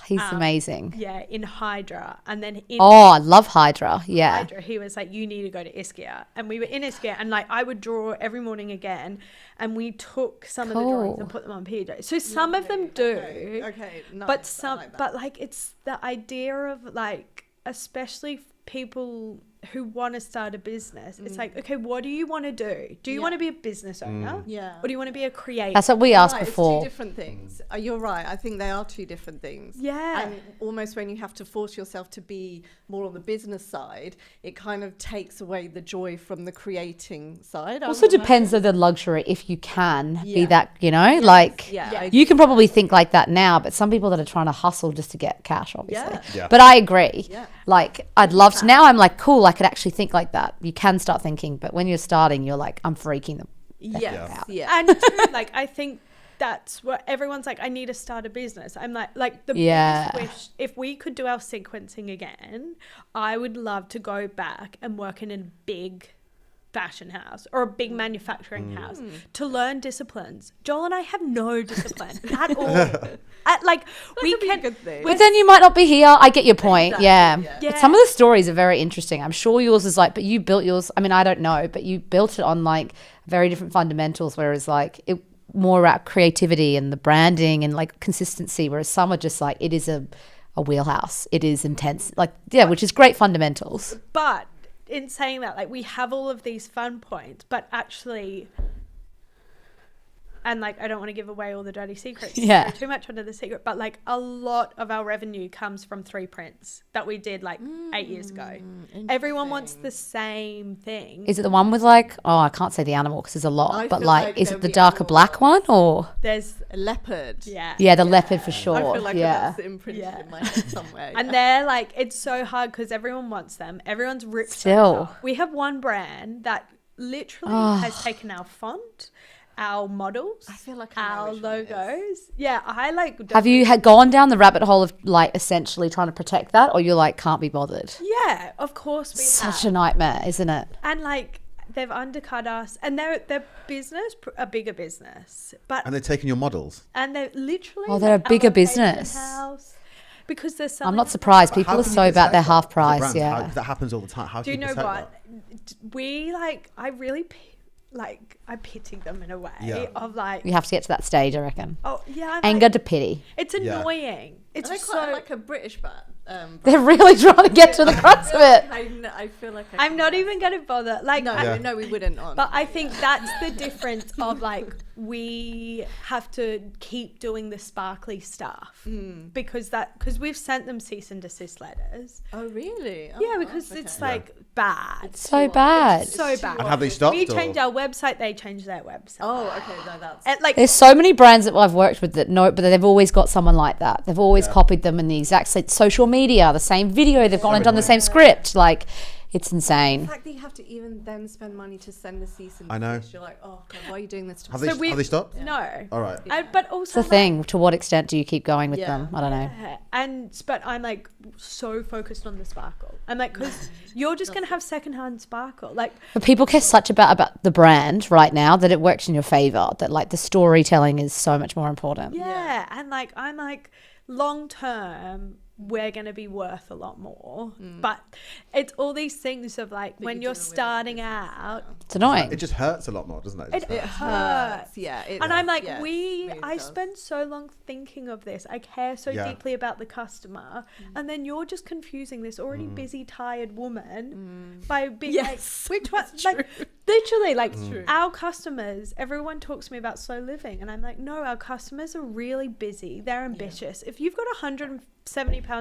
He's amazing. Yeah, in Hydra, and then in Oh, I love Hydra. Yeah. Hydra, he was like, you need to go to Ischia. And we were in Ischia, and like I would draw every morning again, and we took some of the drawings Cool. and put them on PJ. So some of them do, Okay, nice. but I some, like that. but like it's the idea of like, especially people who want to start a business. It's like, okay, what do you want to do? Do you want to be a business owner? Yeah. Or do you want to be a creator? That's what we asked Right, before. It's two different things. You're right. I think they are two different things. Yeah. And almost when you have to force yourself to be more on the business side, it kind of takes away the joy from the creating side. I Also would depends imagine. on the luxury if you can be Yeah. that, like Yeah. I you can probably think like that now, but some people that are trying to hustle just to get cash, obviously. Yeah. Yeah. But I agree. Yeah. Like I'd love to now I'm like, cool, I could actually think like that. You can start thinking, but when you're starting, you're like, I'm freaking them. Yes. Yeah. And too, like I think that's what everyone's like, I need to start a business. I'm like the Yeah. biggest wish, if we could do our sequencing again, I would love to go back and work in a big fashion house or a big manufacturing house to learn disciplines. Joel and I have no discipline at all. We could be a can good thing. But then you might not be here. I get your point. Exactly, Yeah. yeah. Yeah. But some of the stories are very interesting. I'm sure yours is like, but you built yours. I mean, I don't know, but you built it on like very different fundamentals, whereas like it more about creativity and the branding and like consistency, whereas some are just like, it is a wheelhouse. It is intense. Like, yeah, which is great fundamentals. But in saying that, like we have all of these fun points, but actually, and like I don't want to give away all the dirty secrets, Yeah. too much under the secret, but like a lot of our revenue comes from 3 prints that we did like 8 years ago. Everyone wants the same thing. Is it the one with like, oh, I can't say the animal because there's a lot, I but feel like, like is there'll it the be darker animal black one or? There's A leopard. Yeah, the leopard for sure. I feel like yeah. that's imprinted Yeah. in my head somewhere. and they're like, it's so hard because everyone wants them. Everyone's ripped. Still. those off. We have one brand that literally has taken our font, our models, I feel like I know our which one it is. logos. Yeah, I like. Have you had gone down the rabbit hole of like essentially trying to protect that, or you're like can't be bothered? Yeah, of course we Such have. a nightmare, isn't it? And like they've undercut us, and they're business, a bigger business, but And they're taking your models. and they're literally. Oh, they're a bigger our fashion business. house, because there's I'm something. not surprised. How People are can you so about protect their that half as a price. brand? Yeah. That happens all the time. How Do you can know protect what? that? We like. I really I pity them in a way Yeah. of like. You have to get to that stage, I reckon. Oh yeah, I'm Anger like, to pity. it's Yeah. annoying. It's Are they so. quite like a British band? They're really trying to get to the crux of it. I feel like I'm not even gonna bother. Like, No, Yeah. no, we wouldn't. On. but I think that's the difference of like we have to keep doing the sparkly stuff because we've sent them cease and desist letters. Oh really? Oh, Yeah, because okay. it's like bad. So bad. So bad. And have they stopped? We or- change our website, they change their website. Oh, okay. No, that's. And like There's so many brands that I've worked with that know, but they've always got someone like that. They've always copied them in the exact same social media, the same video. They've gone and done the same script. Like, it's insane. The fact that you have to even then spend money to send the cease and I know. desist, you're like, oh god, why are you doing this to Have me? they, So we- have they stopped? no. All right. But also It's the thing. To what extent do you keep going with Yeah. them? I don't know. Yeah, but I'm like so focused on the sparkle. I'm like, because you're just gonna have secondhand sparkle. Like, But people care such about the brand right now that it works in your favor. That like the storytelling is so much more important. yeah, and like I'm like long term, we're going to be worth a lot more. But it's all these things of like, But when you you're do it with starting business, out, It's annoying. It just hurts a lot more, doesn't it? it hurts. Yeah. And I'm like, yes, really I does. spend so long thinking of this. I care so Yeah. deeply about the customer. And then you're just confusing this already busy, tired woman by being Yes, like, which one? it's Like, true. literally, like, true. our customers, everyone talks to me about slow living. And I'm like, no, our customers are really busy. They're ambitious. If you've got £170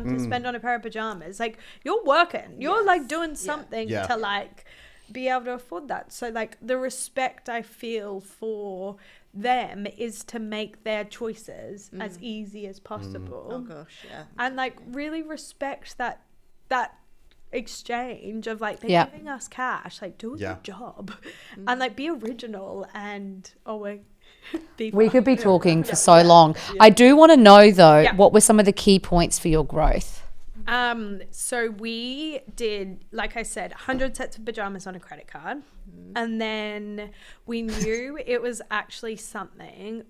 to spend on a pair of pajamas, like, you're working. You're like doing something Yeah. to like be able to afford that. So like the respect I feel for them is to make their choices as easy as possible. Oh gosh, yeah. And like really respect that exchange of like, they're Yeah. giving us cash, like do a Yeah. good job and like be original and be We fun. could be talking for so long. I do want to know though, Yeah. what were some of the key points for your growth? So we did, like I said, 100 sets of pajamas on a credit card. And then we knew it was actually something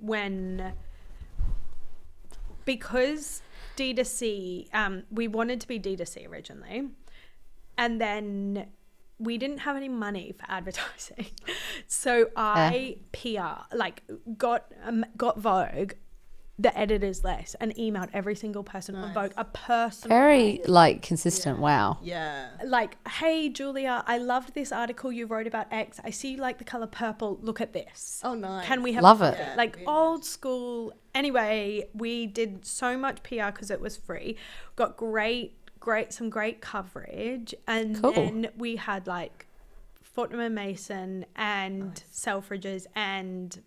because D2C, we wanted to be D2C originally. And then we didn't have any money for advertising. So I got Vogue, the editor's list, and emailed every single person on Vogue a personal Very like consistent. Wow. Yeah. like, hey Julia, I loved this article you wrote about X. I see you like the color purple. Look at this. Oh, nice. Can we have Love a it. photo? Yeah, Like really old school. Anyway, we did so much PR because it was free. Got some great coverage, and Cool. then we had like Fortnum and Mason and Selfridges and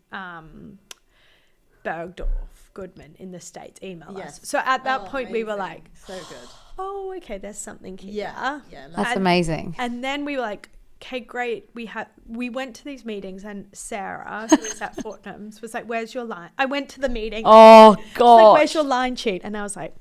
Bergdorf Goodman in the States email Yes. us. So at that Oh, point we were amazing. like, so good. oh, okay, there's something here. Yeah. Yeah. That's And- amazing. And then we were like, okay, great. We went to these meetings, and Sarah, who was at Fortnum's, was like, where's your line? I went to the meeting. Oh She's God. like, where's your line sheet? And I was like,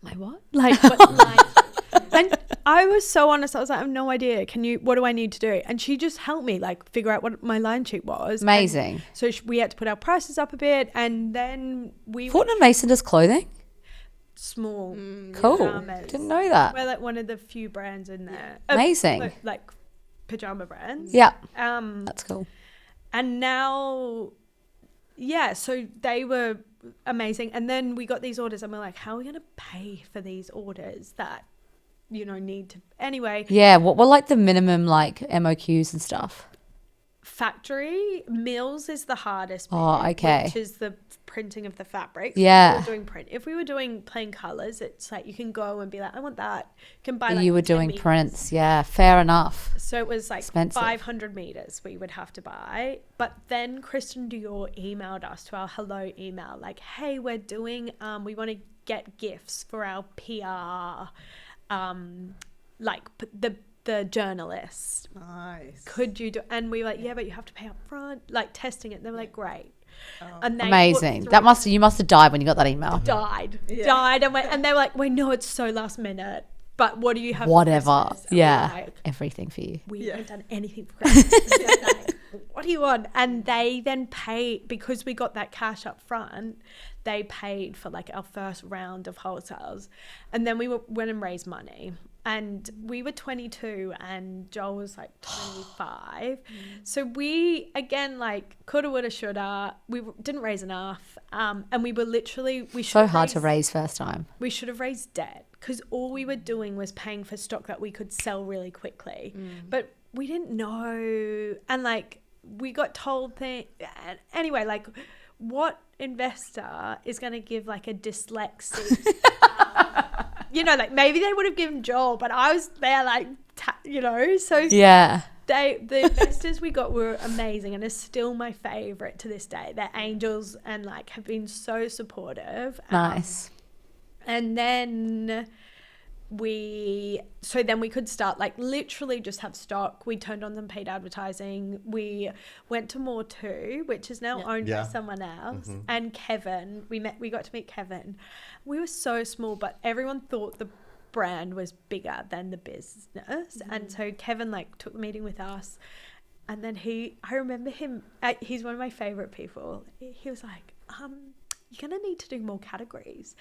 my what? Like, what line sheet? And I was so honest. I was like, I have no idea. What do I need to do? And she just helped me like figure out what my line sheet was. And Amazing. so we had to put our prices up a bit, and then we were Fortnum Mason does clothing. small. Cool. pajamas. Didn't know that. We're like one of the few brands in there. Amazing. Like pajama brands. Yeah. Um, That's cool. and now, yeah, so they were amazing. And then we got these orders, and we're like, how are we going to pay for these orders that, need to, anyway, Yeah. What were like the minimum like MOQs and stuff? factory mills is the hardest bit, Oh, okay. which is the printing of the fabrics. Yeah. If we were doing print. If we were doing plain colors, it's like you can go and be like, I want that. You can buy like You were 10 doing meters. prints. Yeah. Fair enough. So it was like Expensive. 500 meters we would have to buy. But then Kristen Dior emailed us to our hello email, like, hey, we're doing, we want to get gifts for our PR, the journalist. Nice. Could you do? And we were like, yeah, but you have to pay up front, like testing it. And they were like, great. And they Amazing. put You must have died when you got that email. died, and they were like, we know it's so last minute, but what do you have? for Whatever. Christmas? And we were Yeah. like, Everything for you. we haven't done anything for Christmas. Like, what do you want? And they then paid, because we got that cash up front, they paid for like our first round of wholesales. And then we went and raised money. And we were 22 and Joel was like 25. So we, again, like coulda, woulda, shoulda. We didn't raise enough. And we were literally, So hard to raise first time. we should have raised debt, because all we were doing was paying for stock that we could sell really quickly. But we didn't know. And like we got told things. Anyway, like what investor is going to give like a dyslexic, like maybe they would have given Joel, but I was there like, so Yeah. the investors we got were amazing and are still my favorite to this day. They're angels and like have been so supportive. Nice. And then we could start like literally just have stock. We turned on some paid advertising. We went to More Too, which is now owned by someone else. And Kevin, we got to meet Kevin. We were so small, but everyone thought the brand was bigger than the business. And so Kevin like took the meeting with us, and then I remember him, he's one of my favorite people. He was like, you're going to need to do more categories.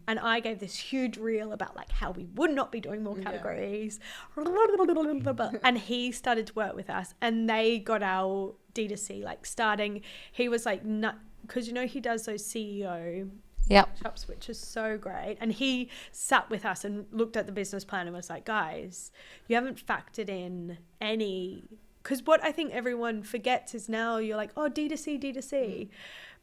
And I gave this huge reel about like how we would not be doing more categories. And he started to work with us, and they got our D2C, like starting, he was like, because he does those CEO shops, which is so great. And he sat with us and looked at the business plan and was like, guys, you haven't factored in any, because what I think everyone forgets is now you're like, oh, D2C.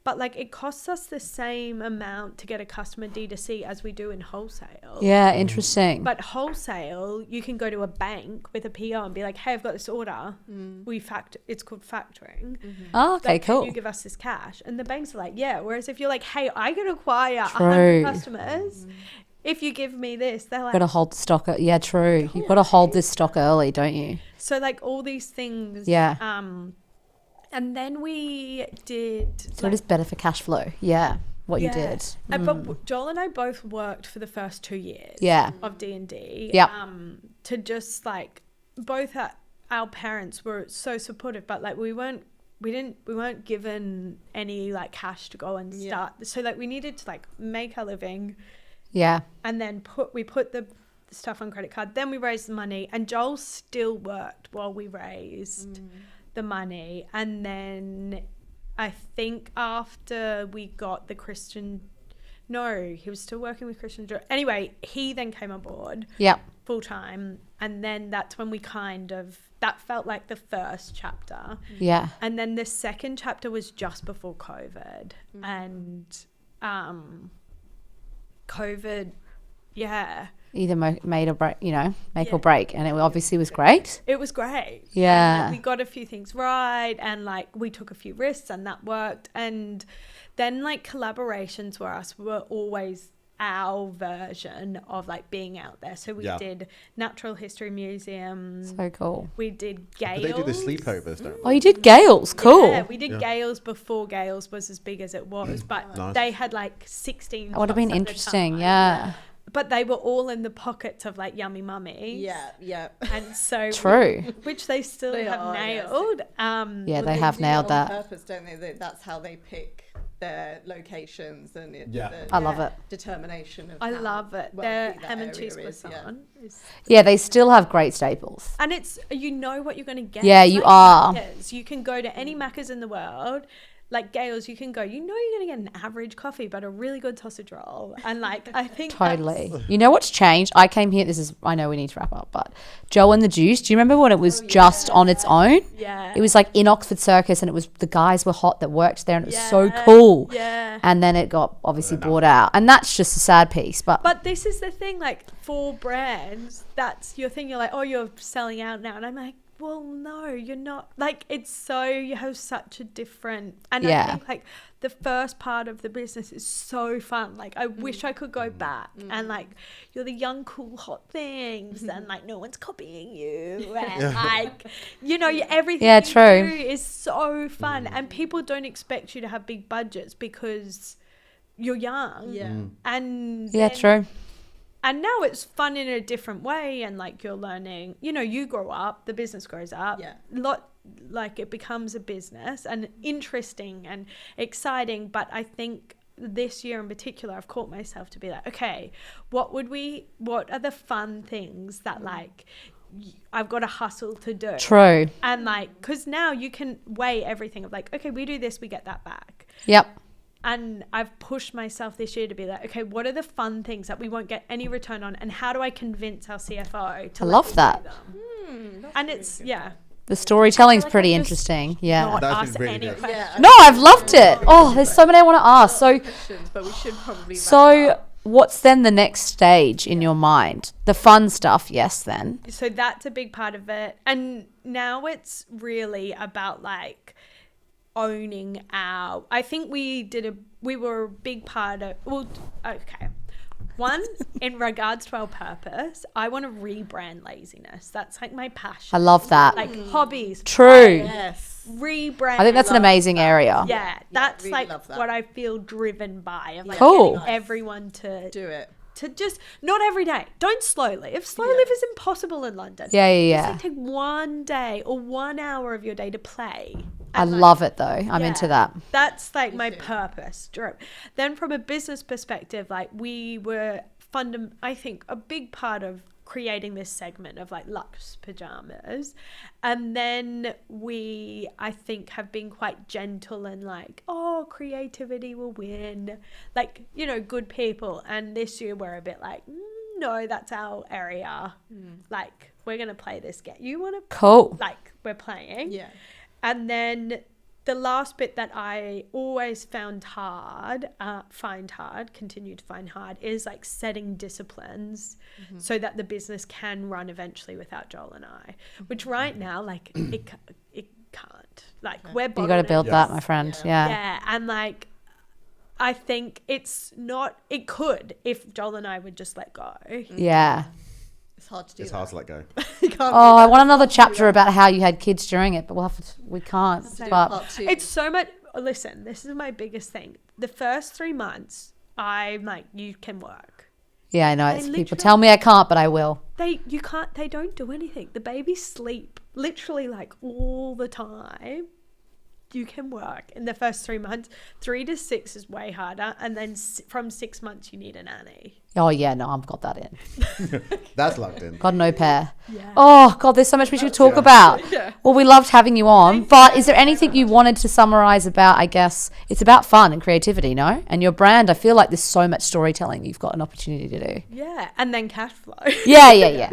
But like it costs us the same amount to get a customer D2C as we do in wholesale. Yeah, interesting. But wholesale, you can go to a bank with a PO and be like, hey, I've got this order. It's called factoring. Oh, okay, like, cool. Can you give us this cash? And the banks are like, yeah. Whereas if you're like, hey, I can acquire 100 customers. If you give me this, they're like, got to hold the stock. Yeah, true. You've got to hold this stock early, don't you? So like all these things. Yeah. And then we did. So it is better for cash flow. Yeah. What you did. But Joel and I both worked for the first 2 years. Of D&D. Yeah. To just like both our parents were so supportive, but like we weren't given any like cash to go and start. So like we needed to like make our living. Yeah. And then we put the stuff on credit card. Then we raised the money, and Joel still worked while we raised the money. And then I think after we got the he was still working with Christian. Anyway, he then came on board full time. And then that's when we that felt like the first chapter. Yeah. And then the second chapter was just before COVID. And COVID, either made or break, make or break, and it obviously was great. It was great. Yeah. And we got a few things right, and like we took a few risks, and that worked. And then like collaborations were always our version of like being out there. So we did Natural History Museum. So cool. We did Gales. But they do the sleepovers, don't they? Oh, you did Gales. Cool. Yeah, we did Gales before Gales was as big as it was, but they had like 16. That would have been interesting. Yeah. But they were all in the pockets of like Yummy Mummy. Yeah. And so true. Which they still have nailed. They have nailed that. On purpose, don't they? That's how they pick their locations and I love it. Determination of I love it. Their ham and cheese croissant. Yeah, they still have great staples. And it's what you're going to get. Yeah, you are. Macca's. You can go to any Macca's in the world. Like Gales, you can go, you're going to get an average coffee, but a really good sausage roll. And like, I think totally. You know what's changed? I came here, I know we need to wrap up, but Joe and the Juice, do you remember when it was just on its own? Yeah. It was like in Oxford Circus, and it was, the guys were hot that worked there, and it was so cool. Yeah. And then it got obviously bought out. And that's just a sad piece. But this is the thing, like for brands, that's your thing. You're like, oh, you're selling out now. And I'm like, well, no, you're not. Like, you have such a different, and I think like the first part of the business is so fun. Like, I wish I could go back and like, you're the young, cool, hot things, and like no one's copying you, and like, everything you do is so fun, and people don't expect you to have big budgets because you're young. And true. And now it's fun in a different way, and like you're learning, you grow up, the business grows up. Like it becomes a business, and interesting and exciting. But I think this year in particular, I've caught myself to be like, okay, what are the fun things that like I've got to hustle to do? True. And like, because now you can weigh everything of like, okay, we do this, we get that back. Yep. And I've pushed myself this year to be like, okay, what are the fun things that we won't get any return on, and how do I convince our CFO to I love that. And it's the storytelling's like pretty I just interesting. Yeah. not That's ask really any good. questions. No, I've loved it. Oh, there's so many I want to ask. So But we should probably what's then the next stage in your mind? The fun stuff, yes, then. So that's a big part of it. And now it's really about like owning I think we were a big part of, okay. One, in regards to our purpose, I want to rebrand laziness. That's like my passion. I love that. Like hobbies. True. Yes. Rebrand. I think that's an amazing area. Yeah, that's really like love that. what I feel driven by. Of like Cool. getting everyone to Do it. To just, not every day. Don't slow live. Slow live is impossible in London. Yeah. Just like take one day or 1 hour of your day to play. I love it though. I'm into that. That's like my purpose. Then from a business perspective, like we were I think a big part of creating this segment of like luxe pajamas, and then we I think have been quite gentle and like, oh, creativity will win, like, you know, good people. And this year we're a bit like, no, that's our area, like we're gonna play this game, you want to cool, like we're playing. And then the last bit that I always continue to find hard, is like setting disciplines so that the business can run eventually without Joel and I, which right now, like it can't. Like we're you got to build that, my friend. Yeah. And like, I think it could if Joel and I would just let go. Yeah. It's hard to do. It's hard to let go. I want another chapter about how you had kids during it, but we can't. But it's so much. Listen, this is my biggest thing. The first 3 months, I'm like, you can work. Yeah, I know. It's people tell me I can't, but I will. They don't do anything. The babies sleep literally like all the time. You can work in the first 3 months. 3 to 6 is way harder, and then from 6 months you need a nanny. Oh yeah, no, I've got that in. That's locked in. Got an au pair. Yeah. Oh God, there's so much we should talk about. Well, we loved having you on, but is there anything you wanted to summarize about? I guess it's about fun and creativity, no? And your brand. I feel like there's so much storytelling you've got an opportunity to do. Yeah, and then cash flow. Yeah.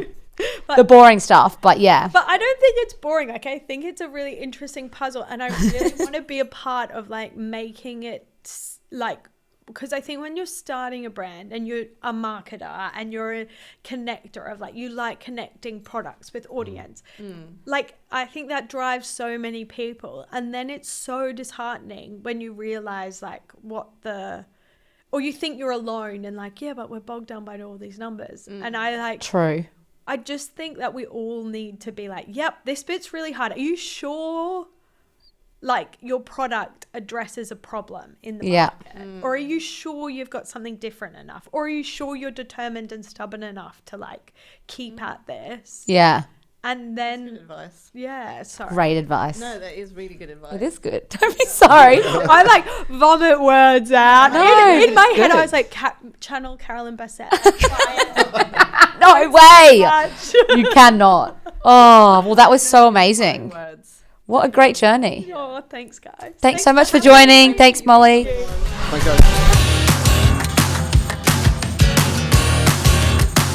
But, the boring stuff, but yeah. But I don't think it's boring. Like, I think it's a really interesting puzzle, and I really want to be a part of like making it like, because I think when you're starting a brand and you're a marketer and you're a connector of like, you like connecting products with audience, like I think that drives so many people, and then it's so disheartening when you realize like or you think you're alone and like, yeah, but we're bogged down by all these numbers. And I like, true. I just think that we all need to be like, yep, this bit's really hard. Are you sure like your product addresses a problem in the market? Or are you sure you've got something different enough? Or are you sure you're determined and stubborn enough to like keep at this? Yeah. That's And then good advice. Yeah, sorry. Great advice. No, that is really good advice. It is good. Don't be sorry. I like vomit words out. No, in my head, good. I was like, channel Carolyn Bassett. No way. You cannot. Oh, well, that was so amazing. Words. What a great journey. Oh, thanks, guys. Thanks so much for joining. Thanks, Molly. Thanks, guys.